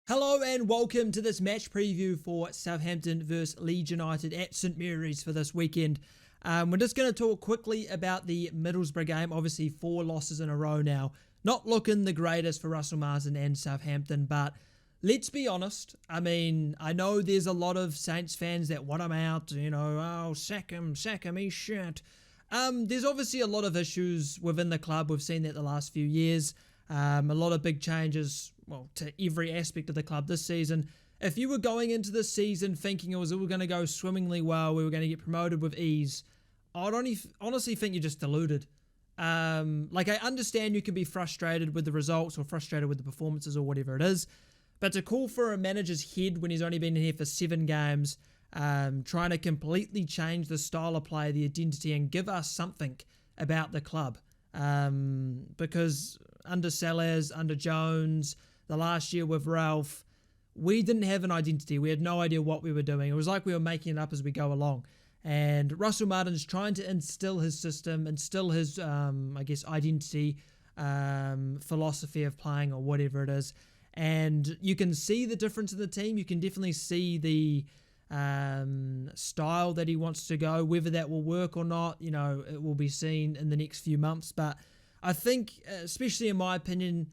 Hello and welcome to this match preview for Southampton versus Leeds United at St Mary's for this weekend. We're just going to talk quickly about the Middlesbrough game. Obviously 4 losses in a row now. Not looking the greatest for Russell Martin and Southampton, but let's be honest. I mean, I know there's a lot of Saints fans that want him out, oh, sack him, he's shit. There's obviously a lot of issues within the club. We've seen that the last few years. A lot of big changes, to every aspect of the club this season. If you were going into this season thinking it was all going to go swimmingly well, we were going to get promoted with ease, I'd honestly think you're just deluded. I understand you can be frustrated with the results or frustrated with the performances or whatever it is, but to call for a manager's head when he's only been in here for 7 games, trying to completely change the style of play, the identity, and give us something about the club. Because under Sellers, under Jones, the last year with Ralph, we didn't have an identity. We had no idea what we were doing. It was like we were making it up as we go along. And Russell Martin's trying to instill his system, instill his, identity, philosophy of playing or whatever it is. And you can see the difference in the team. You can definitely see the style that he wants to go. Whether that will work or not, it will be seen in the next few months. But I think, especially in my opinion,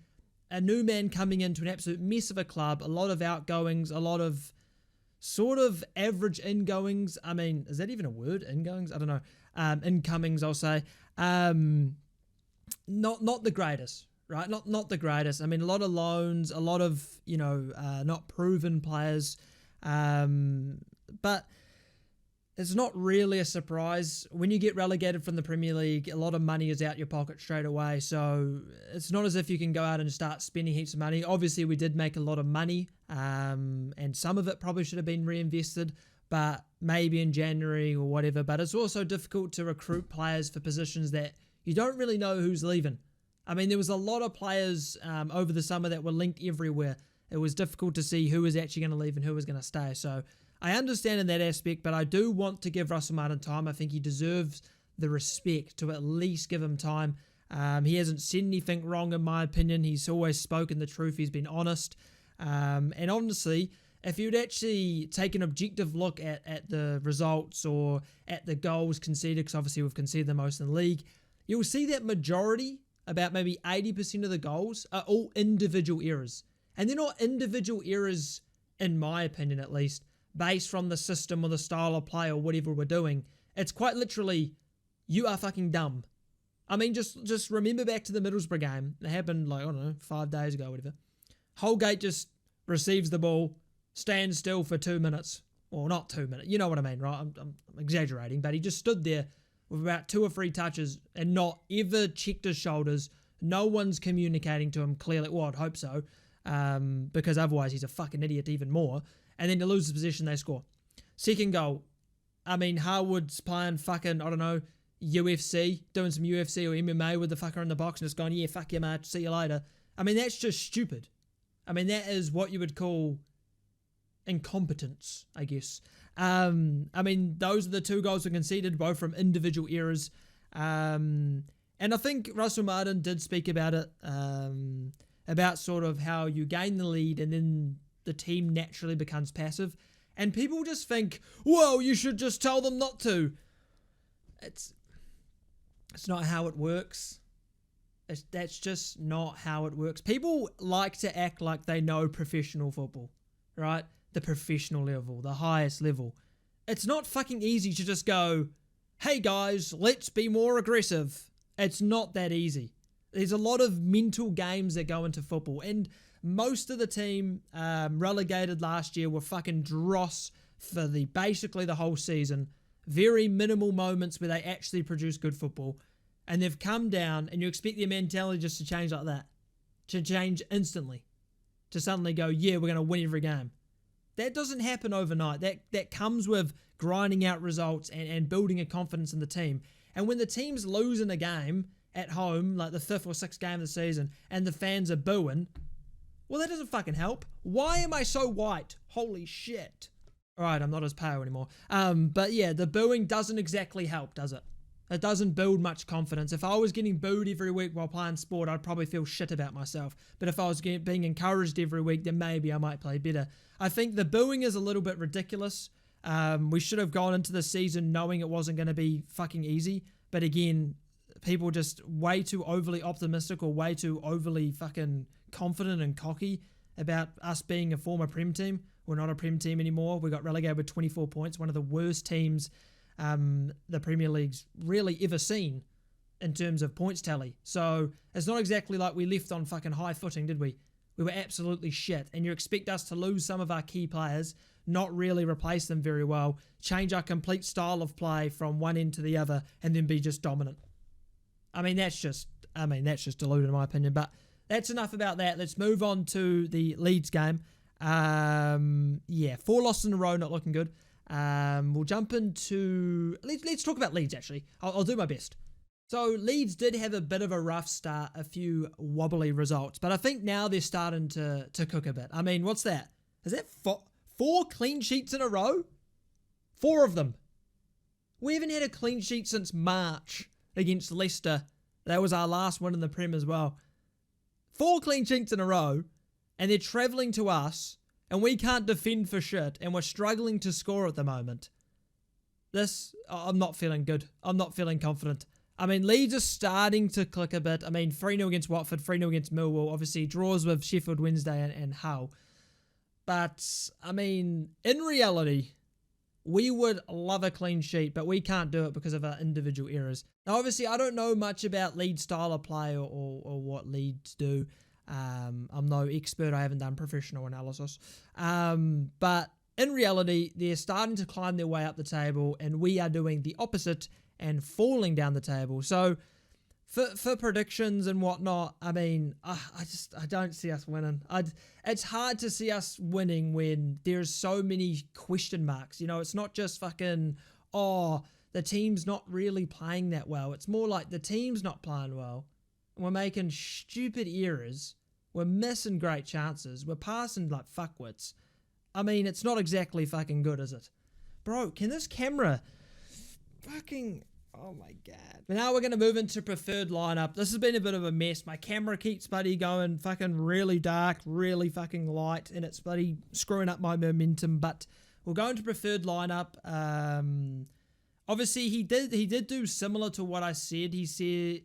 a new man coming into an absolute mess of a club, a lot of outgoings, a lot of sort of average ingoings. I mean, is that even a word? Ingoings? I don't know. Incomings, I'll say. Not the greatest, right? Not the greatest. I mean, a lot of loans, a lot of, not proven players. But it's not really a surprise. When you get relegated from the Premier League, a lot of money is out your pocket straight away. So it's not as if you can go out and start spending heaps of money. Obviously, we did make a lot of money, and some of it probably should have been reinvested, but maybe in January or whatever. But it's also difficult to recruit players for positions that you don't really know who's leaving. I mean, there was a lot of players over the summer that were linked everywhere. It was difficult to see who was actually going to leave and who was going to stay. So I understand in that aspect, but I do want to give Russell Martin time. I think he deserves the respect to at least give him time. He hasn't said anything wrong, in my opinion. He's always spoken the truth. He's been honest. And honestly, if you'd actually take an objective look at the results or at the goals conceded, because obviously we've conceded the most in the league, you'll see that majority, about maybe 80% of the goals, are all individual errors. And they're not individual errors, in my opinion at least, based from the system or the style of play or whatever we're doing. It's quite literally, you are fucking dumb. I mean, just remember back to the Middlesbrough game. It happened 5 days ago, whatever. Holgate just receives the ball, stands still for 2 minutes. Or not 2 minutes, you know what I mean, right? I'm exaggerating, but he just stood there with about 2 or 3 touches and not ever checked his shoulders. No one's communicating to him clearly. Well, I'd hope so. Because otherwise he's a fucking idiot even more. And then to lose the position, they score. Second goal, I mean, Harwood's playing fucking, UFC, doing some UFC or MMA with the fucker in the box and just going, yeah, fuck you, mate, see you later. I mean, that's just stupid. I mean, that is what you would call incompetence, I guess. I mean, those are the 2 goals we conceded, both from individual errors. And I think Russell Martin did speak about it, about sort of how you gain the lead and then the team naturally becomes passive. And people just think, whoa, you should just tell them not to. It's not how it works. That's just not how it works. People like to act like they know professional football, right? The professional level, the highest level. It's not fucking easy to just go, hey guys, let's be more aggressive. It's not that easy. There's a lot of mental games that go into football, and most of the team relegated last year were fucking dross for basically the whole season. Very minimal moments where they actually produce good football, and they've come down, and you expect their mentality just to change like that, to change instantly, to suddenly go, yeah, we're going to win every game. That doesn't happen overnight. That comes with grinding out results and building a confidence in the team. And when the team's losing a game at home, like the 5th or 6th game of the season, and the fans are booing, well, that doesn't fucking help. Why am I so white? Holy shit. All right, I'm not as pale anymore. But yeah, the booing doesn't exactly help, does it? It doesn't build much confidence. If I was getting booed every week while playing sport, I'd probably feel shit about myself. But if I was being encouraged every week, then maybe I might play better. I think the booing is a little bit ridiculous. We should have gone into the season knowing it wasn't going to be fucking easy. But again, people just way too overly optimistic or way too overly fucking confident and cocky about us being a former Prem team. We're not a Prem team anymore. We got relegated with 24 points, one of the worst teams the Premier League's really ever seen in terms of points tally. So it's not exactly like we left on fucking high footing, did we? We were absolutely shit. And you expect us to lose some of our key players, not really replace them very well, change our complete style of play from one end to the other, and then be just dominant. I mean, that's just deluded in my opinion. But that's enough about that. Let's move on to the Leeds game. 4 losses in a row, not looking good. We'll jump into... Let's talk about Leeds, actually. I'll do my best. So Leeds did have a bit of a rough start, a few wobbly results, but I think now they're starting to cook a bit. I mean, what's that? Is that 4 clean sheets in a row? 4 of them. We haven't had a clean sheet since March against Leicester. That was our last one in the Prem as well. 4 clean sheets in a row, and they're travelling to us, and we can't defend for shit, and we're struggling to score at the moment. I'm not feeling good. I'm not feeling confident. I mean, Leeds are starting to click a bit. I mean, 3-0 against Watford, 3-0 against Millwall, obviously draws with Sheffield Wednesday and Hull. But, I mean, in reality, we would love a clean sheet, but we can't do it because of our individual errors. Now, obviously, I don't know much about Leeds' style of play or what Leeds do. I'm no expert. I haven't done professional analysis. But in reality, they're starting to climb their way up the table, and we are doing the opposite and falling down the table. So for predictions and whatnot, I mean, I don't see us winning. It's hard to see us winning when there's so many question marks. You know, it's not just fucking, the team's not really playing that well. It's more like the team's not playing well. We're making stupid errors. We're missing great chances. We're passing like fuckwits. I mean, it's not exactly fucking good, is it? Bro, can this camera fucking... Oh my god. But now we're going to move into preferred lineup. This has been a bit of a mess. My camera keeps bloody going fucking really dark, really fucking light, and it's bloody screwing up my momentum. But we'll go into preferred lineup. Obviously, he did do similar to what I said. He said,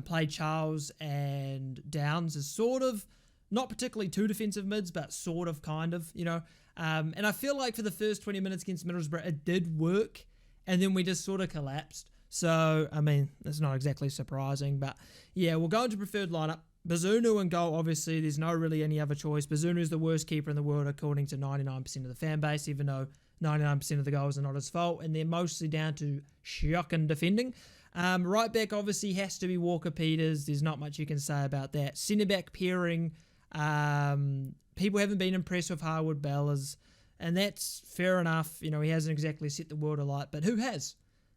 play Charles and Downs as sort of, not particularly 2 defensive mids, but sort of, kind of, you know. And I feel like for the first 20 minutes against Middlesbrough, it did work. And then we just sort of collapsed. So, I mean, it's not exactly surprising. But, yeah, we'll go into preferred lineup. Bazunu and goal, obviously, there's no really any other choice. Bazunu is the worst keeper in the world, according to 99% of the fan base, even though 99% of the goals are not his fault. And they're mostly down to shocking defending. Right back, obviously, has to be Walker-Peters. There's not much you can say about that. Centre-back pairing. People haven't been impressed with Harwood Bellas. And that's fair enough. You know, he hasn't exactly set the world alight, but who has?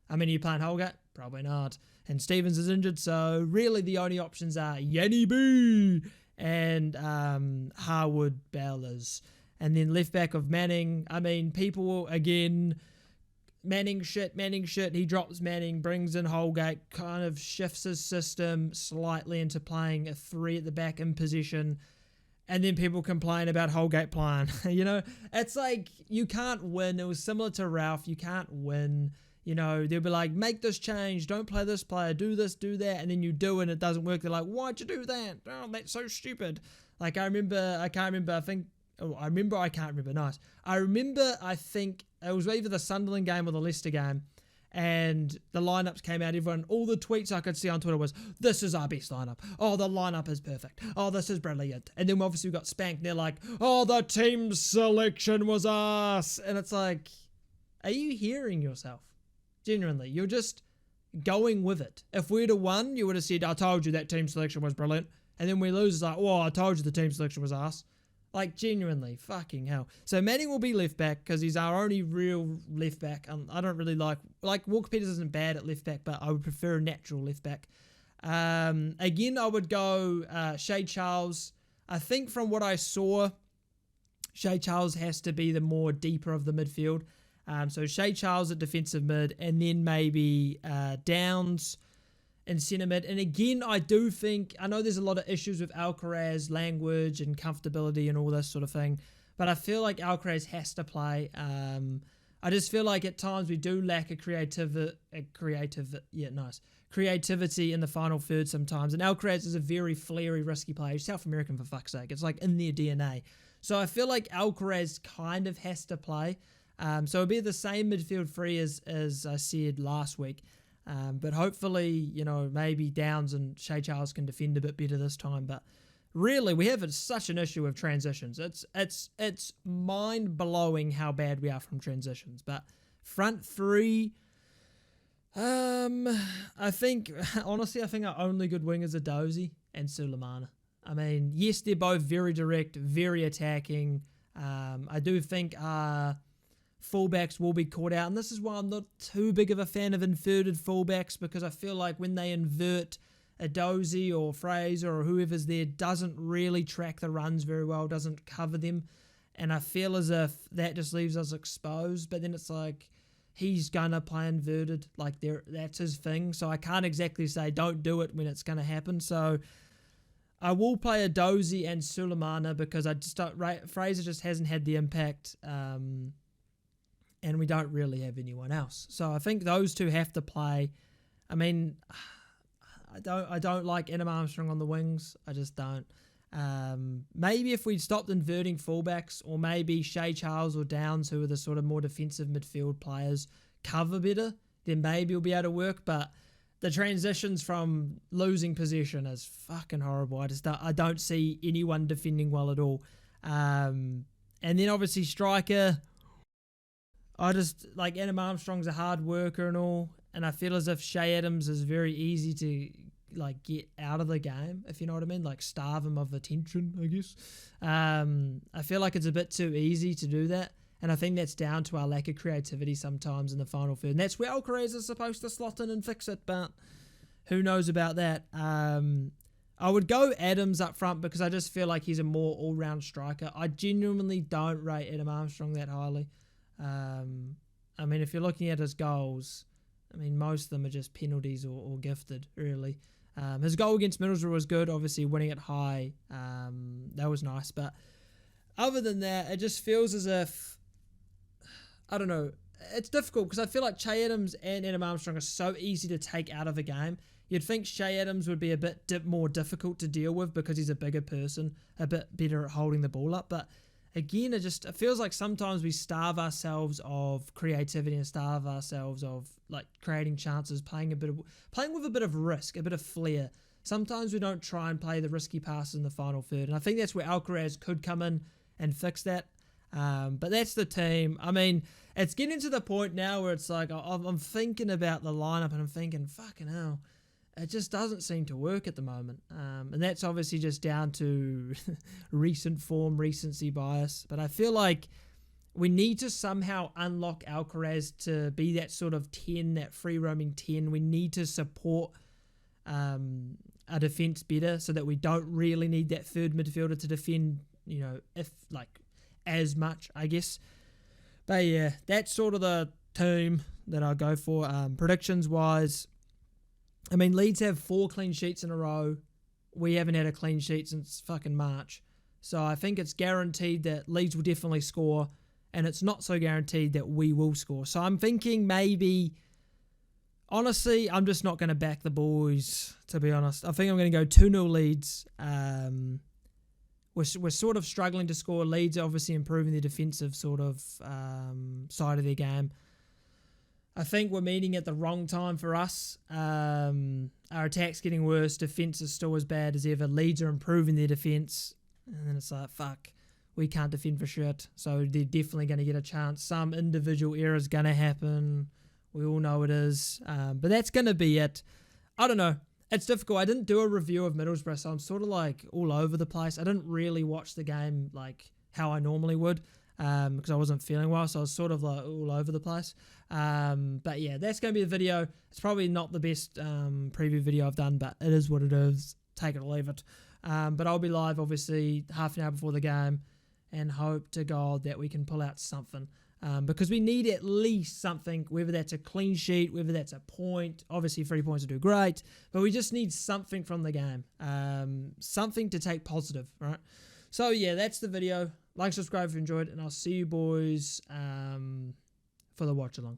I mean, are you playing Holgate? Probably not. And Stevens is injured, so really the only options are Yanni B and Harwood Bellas. And then left back of Manning. I mean, people, again, Manning shit. He drops Manning, brings in Holgate, kind of shifts his system slightly into playing a 3 at the back in possession. And then people complain about Holgate playing. You know, it's like, you can't win. It was similar to Ralph. You can't win. You know, they'll be like, make this change. Don't play this player. Do this, do that. And then you do it and it doesn't work. They're like, why'd you do that? Oh, that's so stupid. Like, I think it was either the Sunderland game or the Leicester game. And the lineups came out, all the tweets I could see on Twitter was, this is our best lineup. Oh, the lineup is perfect. Oh, this is brilliant. And then obviously we got spanked and they're like, oh, the team selection was us. And it's like, are you hearing yourself? Genuinely, you're just going with it. If we'd have won, you would have said, I told you that team selection was brilliant. And then we lose, it's like, oh, I told you the team selection was us. Like, genuinely, fucking hell. So Manning will be left back because he's our only real left back. I don't really like Walker-Peters isn't bad at left back, but I would prefer a natural left back. Again, I would go Shea Charles. I think from what I saw, Shea Charles has to be the more deeper of the midfield. So Shea Charles at defensive mid, and then maybe Downs in centre mid. And again, I do think, I know there's a lot of issues with Alcaraz, language and comfortability and all this sort of thing, but I feel like Alcaraz has to play. I just feel like at times we do lack creativity in the final third sometimes. And Alcaraz is a very flary, risky player. He's South American, for fuck's sake. It's like in their DNA. So I feel like Alcaraz kind of has to play. So it'll be the same midfield three as I said last week. But hopefully, maybe Downs and Shea Charles can defend a bit better this time. But really, we have such an issue with transitions. It's mind-blowing how bad we are from transitions. But front three, I think our only good wingers are Dozy and Sulemana. I mean, yes, they're both very direct, very attacking. I do think fullbacks will be caught out, and this is why I'm not too big of a fan of inverted fullbacks, because I feel like when they invert, a Dozy or Fraser or whoever's there doesn't really track the runs very well, doesn't cover them, and I feel as if that just leaves us exposed. But then it's like he's gonna play inverted, like that's his thing, so I can't exactly say don't do it when it's gonna happen. So I will play a Dozy and Sulemana because I just don't. Fraser just hasn't had the impact, and we don't really have anyone else. So I think those two have to play. I mean, I don't like Adam Armstrong on the wings. I just don't. Maybe if we'd stopped inverting fullbacks, or maybe Shea Charles or Downs, who are the sort of more defensive midfield players, cover better, then maybe it'll be able to work. But the transitions from losing possession is fucking horrible. I don't see anyone defending well at all. And then obviously striker, I just like Adam Armstrong's a hard worker and all, and I feel as if Shea Adams is very easy to like get out of the game, if you know what I mean, like starve him of attention, I guess. I feel like it's a bit too easy to do that, and I think that's down to our lack of creativity sometimes in the final third, and that's where Alcaraz is supposed to slot in and fix it, but who knows about that. I would go Adams up front because I just feel like he's a more all-round striker. I genuinely don't rate Adam Armstrong that highly. I mean, if you're looking at his goals, I mean, most of them are just penalties or gifted, really. His goal against Middlesbrough was good, obviously winning it high. That was nice. But other than that, it just feels as if, I don't know, it's difficult because I feel like Shea Adams and Adam Armstrong are so easy to take out of a game. You'd think Shea Adams would be a bit more difficult to deal with because he's a bigger person, a bit better at holding the ball up. But again, it feels like sometimes we starve ourselves of creativity and starve ourselves of like creating chances, playing with a bit of risk, a bit of flair. Sometimes we don't try and play the risky passes in the final third, and I think that's where Alcaraz could come in and fix that. But that's the team. I mean, it's getting to the point now where it's like I'm thinking about the lineup and I'm thinking, fucking hell, it just doesn't seem to work at the moment. And that's obviously just down to recent form, recency bias. But I feel like we need to somehow unlock Alcaraz to be that sort of 10, that free-roaming 10. We need to support our defence better so that we don't really need that third midfielder to defend, if like as much, I guess. But yeah, that's sort of the team that I'll go for. Predictions-wise, I mean, Leeds have 4 clean sheets in a row. We haven't had a clean sheet since fucking March. So I think it's guaranteed that Leeds will definitely score, and it's not so guaranteed that we will score. So I'm thinking maybe, honestly, I'm just not going to back the boys, to be honest. I think I'm going to go 2-0 Leeds. We're sort of struggling to score. Leeds are obviously improving the defensive sort of side of their game. I think we're meeting at the wrong time for us. Our attack's getting worse. Defence is still as bad as ever. Leeds are improving their defence. And then it's like, fuck, we can't defend for shit. So they're definitely going to get a chance. Some individual error's going to happen. We all know it is. But that's going to be it. I don't know. It's difficult. I didn't do a review of Middlesbrough, so I'm sort of like all over the place. I didn't really watch the game like how I normally would. Because I wasn't feeling well, so I was sort of like all over the place. But yeah, that's going to be the video. It's probably not the best preview video I've done, but it is what it is. Take it or leave it. But I'll be live, obviously, half an hour before the game, and hope to God that we can pull out something. because we need at least something, whether that's a clean sheet, whether that's a point. Obviously 3 points would do great, but we just need something from the game, something to take positive, right? So yeah, that's the video. Like, subscribe if you enjoyed, and I'll see you boys for the watch along.